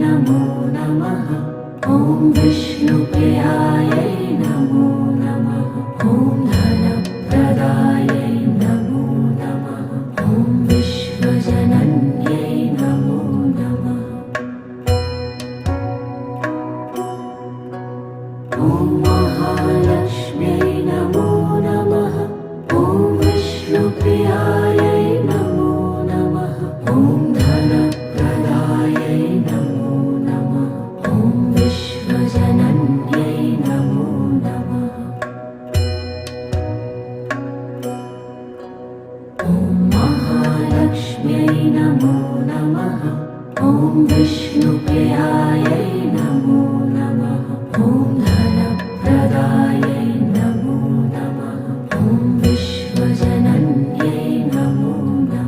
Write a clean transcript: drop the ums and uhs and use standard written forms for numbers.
नमो नमः। ॐ विष्णुप्रियायै नमो नमः। ॐ धनप्रदायै नमो नमः। ॐ विश्वजनन्यै नमो नमः। ॐ महालक्ष्म्यै नमो नमः। ॐ विष्णुप्रियायै नमो नमः। ॐ धनप्रदायै नमो नमः। ॐ विश्वजनन्यै नमो नमः। ॐ महालक्ष्म्यै नमो नमः। ॐ विष्णुप्रियायै